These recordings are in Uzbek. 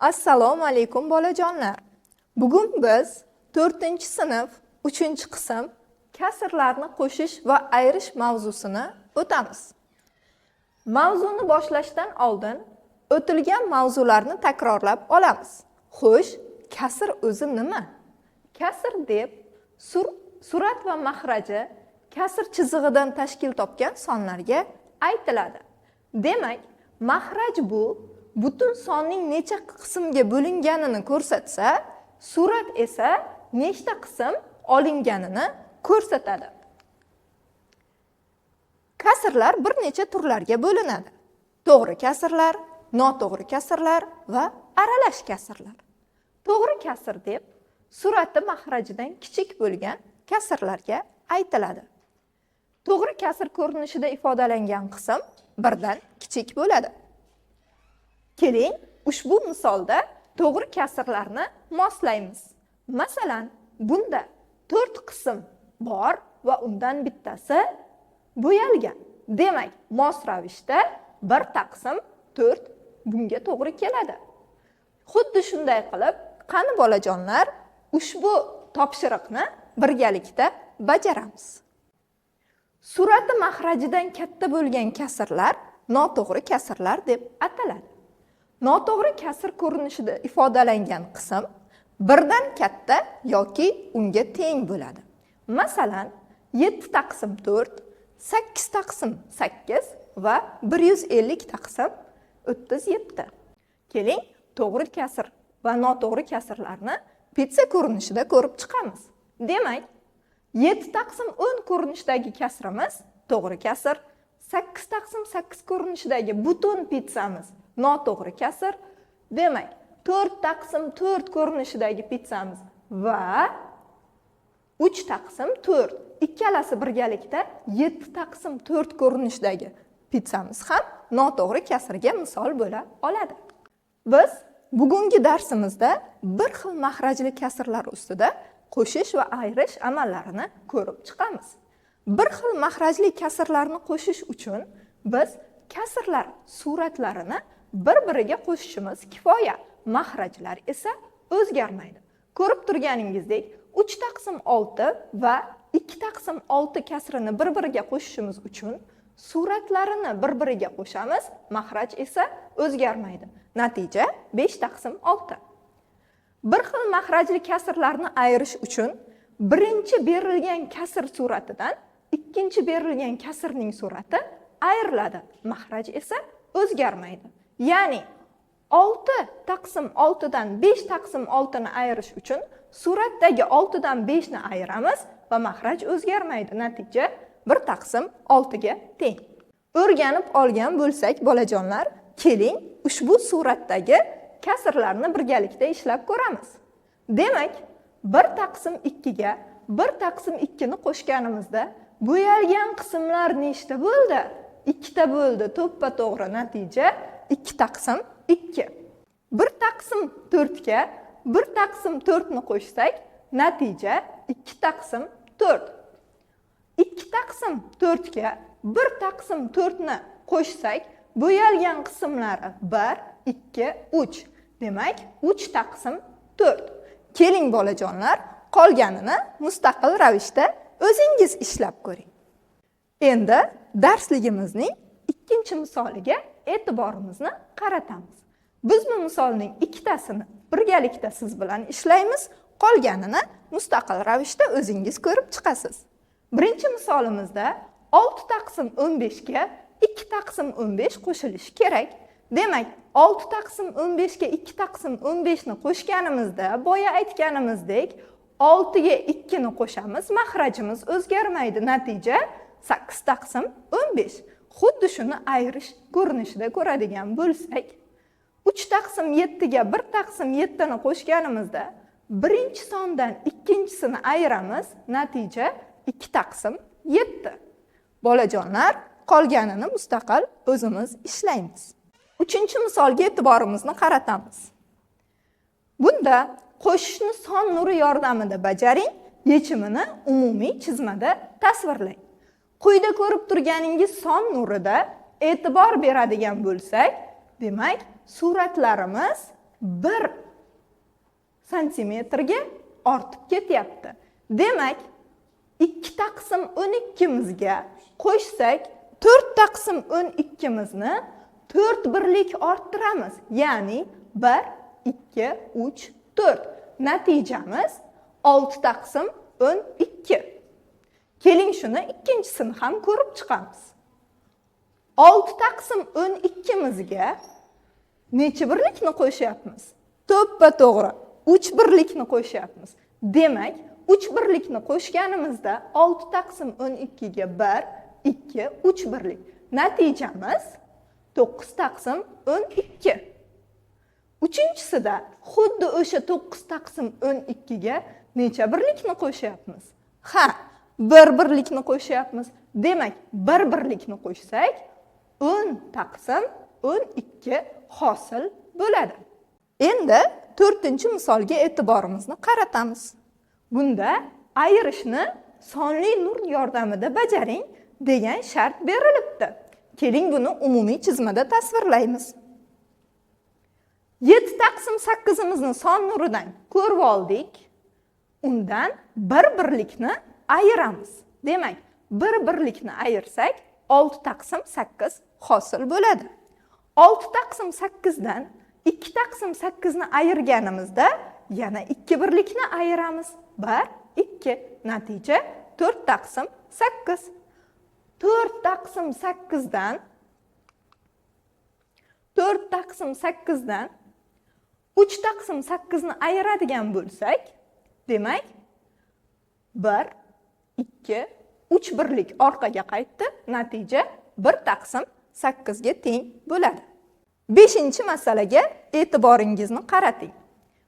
Assalomu alaykum bolajonlar. Bugun biz 4-sinf 3-qism kasrlarni qo'shish va ayirish mavzusini o'tamiz. Mavzuni boshlashdan oldin o'tilgan mavzularni takrorlab olamiz. Xo'sh, kasr o'zi nima? Kasr deb surat va mahraji kasr chizig'idan tashkil topgan sonlarga aytiladi. Demak, mahraj bu butun sonning necha qismga bo'linganini ko'rsatsa, surat esa nechta qism olinganini ko'rsatadi. Kasrlar bir necha turlarga bo'linadi. To'g'ri kasrlar, noto'g'ri kasrlar va aralash kasrlar. To'g'ri kasr deb surati mahrajidan kichik bo'lgan kasrlarga aytiladi. To'g'ri kasr ko'rinishida ifodalangan qism birdan kichik bo'ladi. Keling, ushbu misolda to'g'ri kasrlarni moslaymiz. Masalan, bunda 4 qism bor va undan bittasi bo'yalgan. Demak, mos ravishda 1 taqsim 4 bunga to'g'ri keladi. Xuddi shunday qilib, qani bolajonlar, ushbu topshiriqni birgalikda bajaramiz. Surati mahrajidan katta bo'lgan kasrlar noto'g'ri kasrlar deb ataladi. Noto'g'ri kasr ko'rinishida ifodalangan qism birdan katta yoki unga teng bo'ladi. Masalan, 7 taqsim 4, 8 taqsim 8 va 150 taqsim 37. Keling, to'g'ri kasr va noto'g'ri kasrlarni pitsa ko'rinishida ko'rib chiqamiz. Demak, 7 taqsim 10 ko'rinishidagi kasrimiz to'g'ri kasr, 8 taqsim 8 ko'rinishidagi butun pitsamiz noto'g'ri kasr. Demak, 4 taqsim 4 ko'rinishidagi pitsamiz va 3 taqsim 4 ikkalasi birgalikda 7 taqsim 4 ko'rinishidagi pitsamiz ham noto'g'ri kasrga misol bo'la oladi. Biz bugungi darsimizda bir xil mahrajli kasrlar ustida qo'shish va ayirish amallarini ko'rib chiqamiz. Bir xil mahrajli kasrlarni qo'shish uchun biz kasrlar suratlarini bir-biriga qo'shishimiz kifoya. Mahrajlar esa o'zgarmaydi. Ko'rib turganingizdek, 3 taqsim 6 va 2 taqsim 6 kasrini bir-biriga qo'shishimiz uchun suratlarini bir-biriga qo'shamiz, mahraj esa o'zgarmaydi. Natija 5 taqsim 6. Bir xil mahrajli kasrlarni ayirish uchun birinchi berilgan kasr suratidan ikkinchi berilgan kasrning surati ayriladi. Mahraj esa o'zgarmaydi. Ya'ni 6 taqsim 6 dan 5 taqsim 6 ni ayirish uchun suratdagi 6 dan 5 ni ayiramiz va mahraj o'zgarmaydi. Natija 1 taqsim 6 ga teng. O'rganib olgan bo'lsak, bolajonlar, keling ushbu suratdagi kasrlarni birgalikda ishlab ko'ramiz. Demak, 1 taqsim 2 ga 1 taqsim 2 ni qo'shganimizda bo'yalgan qismlar nechta bo'ldi? 2 ta bo'ldi. To'ppa-to'g'ri natija 2 taqsim 2. 1 taqsim 4 ga 1 taqsim 4 ni qo'shsak, natija 2 taqsim 4. 2 taqsim 4 ga 1 taqsim 4 ni qo'shsak, bo'yalgan qismlari 1, 2, 3. Demak, 3 taqsim 4. Keling bolajonlar, qolganini mustaqil ravishda o'zingiz ishlab ko'ring. Endi darsligimizning ikkinchi misoliga e'tiborimizni qaratamiz. Biz bu misolning ikkitasini birgalikda siz bilan ishlaymiz, qolganini mustaqil ravishda o'zingiz ko'rib chiqasiz. Birinchi misolimizda 6 taqsim 15 ga 2 taqsim 15 qo'shilishi kerak. Demak, 6 taqsim 15 ga 2 taqsim 15 ni qo'shganimizda, boya aytganimizdek, 6 ga 2 ni qo'shamiz, mahrajimiz o'zgarmaydi. Natija 8 taqsim 15. Xuddi shuni ayirish ko'rinishida ko'radigan bo'lsak, 3 taqsim 7 ga 1 taqsim 7 ni qo'shganimizda, birinchi sondan ikkinchisini ayiramiz, natija 2 taqsim 7. Bolajonlar, qolganini mustaqil o'zimiz ishlaymiz. 3-misolga e'tiborimizni qaratamiz. Bunda qo'shishni son nuri yordamida bajaring, yechimini umumiy chizmada tasvirlang. Quyida ko'rib turganingiz son nurida e'tibor beradigan bo'lsak, demak, suratlarimiz 1 santimetrga ortib ketyapti. Demak, 2 taqsim 12 mizga qo'shsak, 4 taqsim 12 mizni 4 birlik orttiramiz. Ya'ni 1, 2, 3, 4. Natijamiz 6 taqsim 12. Keling shuni ikkinchisini ham ko'rib chiqamiz. 6 taqsim 12 mizga necha birlikni qo'shyapmiz? To'ppa-to'g'ri 3 birlikni qo'shyapmiz. Demak, 3 birlikni qo'shganimizda 6 taqsim 12 ga 1, 2, 3 birlik. Natijamiz 9 taqsim 12. Uchinchisida xuddi o'sha 9 taqsim 12 ga necha birlikni qo'shyapmiz? Ha, 1 birlikni qo'shyapmiz. Demak, 1 birlikni qo'shsak 10 taqsim 12 hosil bo'ladi. Endi 4-misolga e'tiborimizni qaratamiz. Bunda ayirishni sonli nur yordamida bajaring degan shart berilibdi. Keling buni umumiy chizmada tasvirlaymiz. 7 taqsim 8imizni son nuridan ko'rib oldik. Undan 1 birlikni ayiramiz. Demak, 1 birlikni ayirsak 6 taqsim 8 hosil bo'ladi. 6 taqsim 8 dan 2 taqsim 8 ni ayirganimizda yana 2 birlikni ayiramiz. 1, 2. Natija 4 taqsim 8. 4 taqsim 8 dan 4 taqsim 8 dan 3 taqsim 8 ni ayiradigan bo'lsak, demak 1, 2, 3 birlik orqaga qaytdi. Natija 1 taqsim 8 ga teng bo'ladi. 5-masalaga e'tiboringizni qarating.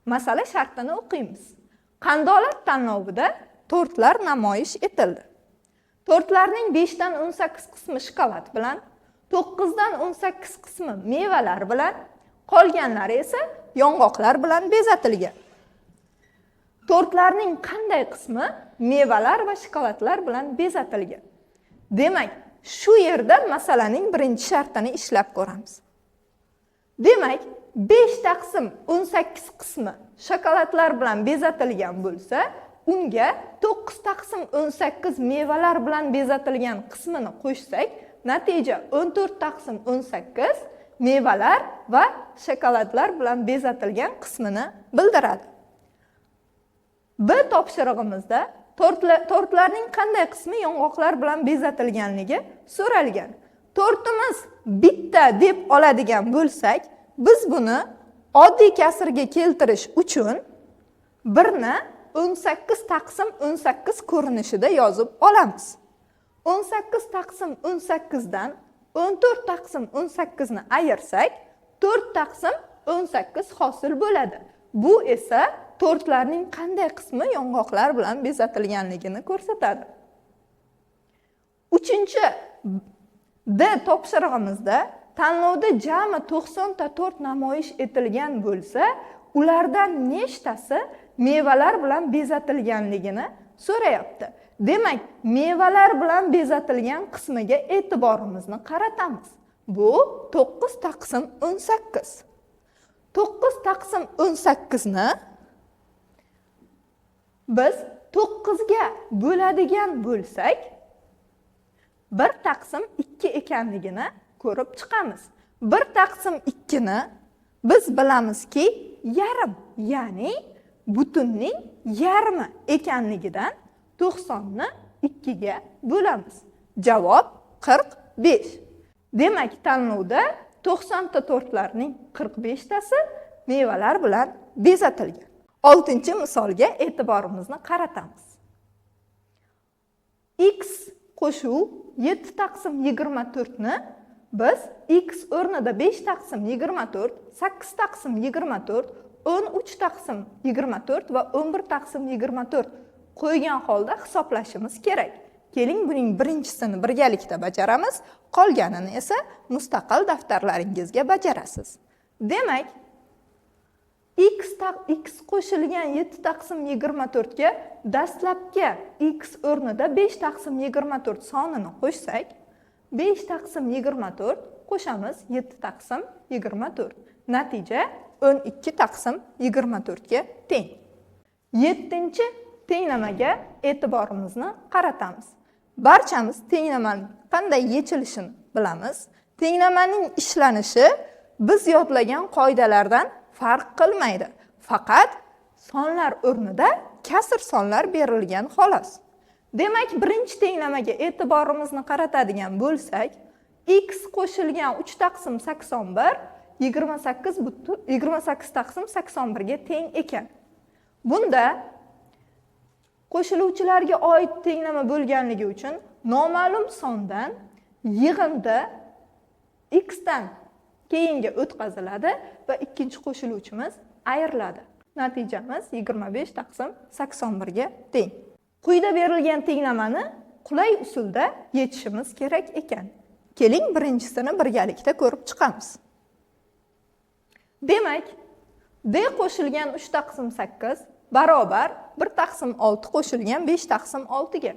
Masala shartini o'qiymiz. Qandolat tanlovida tortlar namoyish etildi. Tortlarning 5 dan 18 qismi shokolad bilan, 9 dan 18 qismi mevalar bilan, qolganlari esa yong'oqlar bilan bezatilgan. Tortlarning qanday qismi mevalar va shokoladlar bilan bezatilgan? Demak, shu yerda masalaning birinchi shartini ishlab ko'ramiz. Demak, 5 taqsim 18 qismi shokoladlar bilan bezatilgan bo'lsa, unga 9 taqsim 18 mevalar bilan bezatilgan qismini qo'shsak, natija 14 taqsim 18 mevalar va shokoladlar bilan bezatilgan qismini bildiradi. B topshirig'imizda tortlarning qanday qismi yong'oqlar bilan bezatilganligi so'ralgan. Tortimiz bitta deb oladigan bo'lsak, biz buni oddiy kasrga keltirish uchun 1 ni 18 taqsim 18 ko'rinishida yozib olamiz. 18 taqsim 18 dan 14 taqsim 18 ni ayirsak, 4 taqsim 18 hosil bo'ladi. Bu esa tortlarning qanday qismi yong'oqlar bilan bezatilganligini ko'rsatadi. 3-chi D topshirig'imizda tanlovda jami 90 ta tort namoyish etilgan bo'lsa, ulardan nechtasi mevalar bilan bezatilganligini so'rayapti. Demak, mevalar bilan bezatilgan qismiga e'tiborimizni qaratamiz. Bu 9 taqsim 18. 9 taqsim 18 ni biz 9 ga bo'ladigan bo'lsak, 1 taqsim 2 ekanligini ko'rib chiqamiz. 1 taqsim 2 ni biz bilamizki, yarim, ya'ni butunning yarmi ekanligidan 90 ni 2 ga bo'lamiz. Javob 45. Demak, tanlovda 90 ta tortlarning 45 tasi mevalar bilan bezatilgan. 6-misolga e'tiborimizni qaratamiz. X qo'shuv 7 taqsim 24 ni biz x o'rnida 5 taqsim 24, 8 taqsim 24, 13 taqsim 24 va 11 taqsim 24 qo'ygan holda hisoblashimiz kerak. Keling buning birinchisini birgalikda bajaramiz, qolganini esa mustaqil daftarlaringizga bajarasiz. Demak, x qo'shilgan 7 taqsim 24 ga dastlabki x o'rnida 5 taqsim 24 sonini qo'shsak, 5 taqsim 24 qo'shamiz 7 taqsim 24. Natija 12 taqsim 24 ga teng. 7-chi tenglamaga e'tiborimizni qaratamiz. Barchamiz tenglamaning qanday yechilishini bilamiz. Tenglamaning ishlanishi biz yodlagan qoidalardan farq qilmaydi. Faqat sonlar o'rnida kasr sonlar berilgan xolos. Demak, birinchi tenglamaga e'tiborimizni qaratadigan bo'lsak, x qo'shilgan 3 taqsim 81 28 taqsim 81 ga teng ekan. Bunda qo'shiluvchilarga oid tenglama bo'lganligi uchun noma'lum sondan yig'inda x dan keyinga o'tkaziladi va ikkinchi qo'shiluvchimiz ayriladi. Natijamiz 25 taqsim 81 ga teng. Quyida berilgan tenglamani qulay usulda yechishimiz kerak ekan. Keling, birinchisini birgalikda ko'rib chiqamiz. Demak, d qo'shilgan 3 taqsim 8 barobar 1 taqsim 6 qo'shilgan 5 taqsim 6 ga.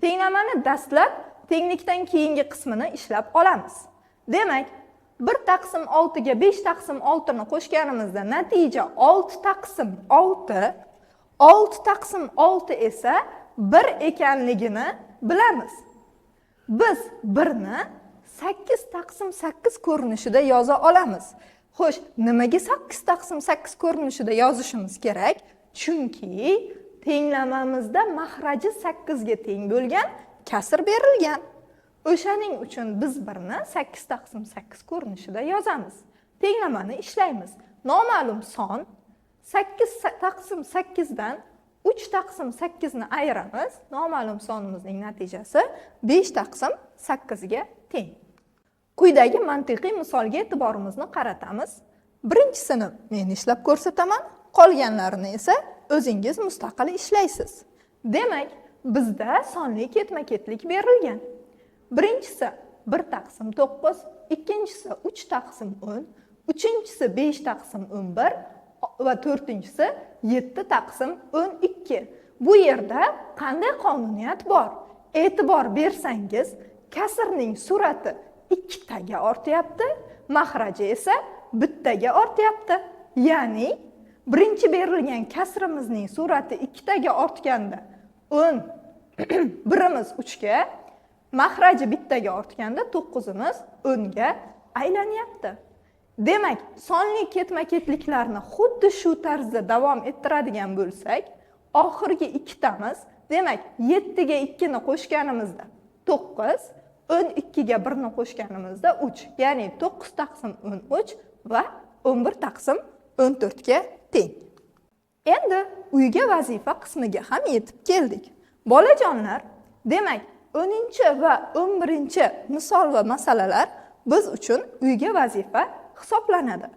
Tenglamani dastlab tenglikdan keyingi qismini ishlab olamiz. Demak, 1 taqsim 6 ga 5 taqsim 6 ni qo'shganimizda natija 6 taqsim 6, 6 taqsim 6 esa 1 ekanligini bilamiz. Biz 1 ni 8 taqsim 8 ko'rinishida yoza olamiz. Xo'sh, nimaga 8 taqsim 8 ko'rinishida yozishimiz kerak? Chunki tenglamamizda mahraji 8 ga teng bo'lgan kasr berilgan. O'shaning uchun biz 1 ni 8 taqsim 8 ko'rinishida yozamiz. Tenglamani ishlaymiz. Noma'lum son 8 taqsim 8 dan 3 taqsim 8 ni ayiramiz. Noma'lum sonimizning natijasi 5 taqsim 8 ga teng. Quyidagi mantiqiy misolga e'tiborimizni qaratamiz. Birinchisini men ishlab ko'rsataman, qolganlarini esa o'zingiz mustaqil ishlaysiz. Demak, bizda sonli ketma-ketlik berilgan. Birinchisi 1 taqsim 9, ikkinchisi 3 taqsim 10, uchinchisi 5 taqsim 11 va to'rtinchisi 7 taqsim 12. Bu yerda qanday qonuniyat bor? E'tibor bersangiz, kasrning surati 2 taga ortyapti, mahraji esa 1 taga ortyapti. Ya'ni birinchi berilgan kasrimizning surati 2 taga ortganda 10 birimiz 3 ga, mahraji 1 taga ortganda 9imiz 10 ga aylanyapti. Demak, sonli ketma-ketliklarni xuddi shu tarzda davom ettiradigan bo'lsak, oxirgi 2 tamiz, demak 7 ga 2 ni qo'shganimizda 9, 12 ga 1 ni qo'shganimizda 3, ya'ni 9 taqsim 13 va 11 taqsim 14 ga teng. Endi uyga vazifa qismiga ham yetib keldik. Bolajonlar, demak 10 va 11 misol va masalalar biz uchun uyga vazifa hisoblanadi.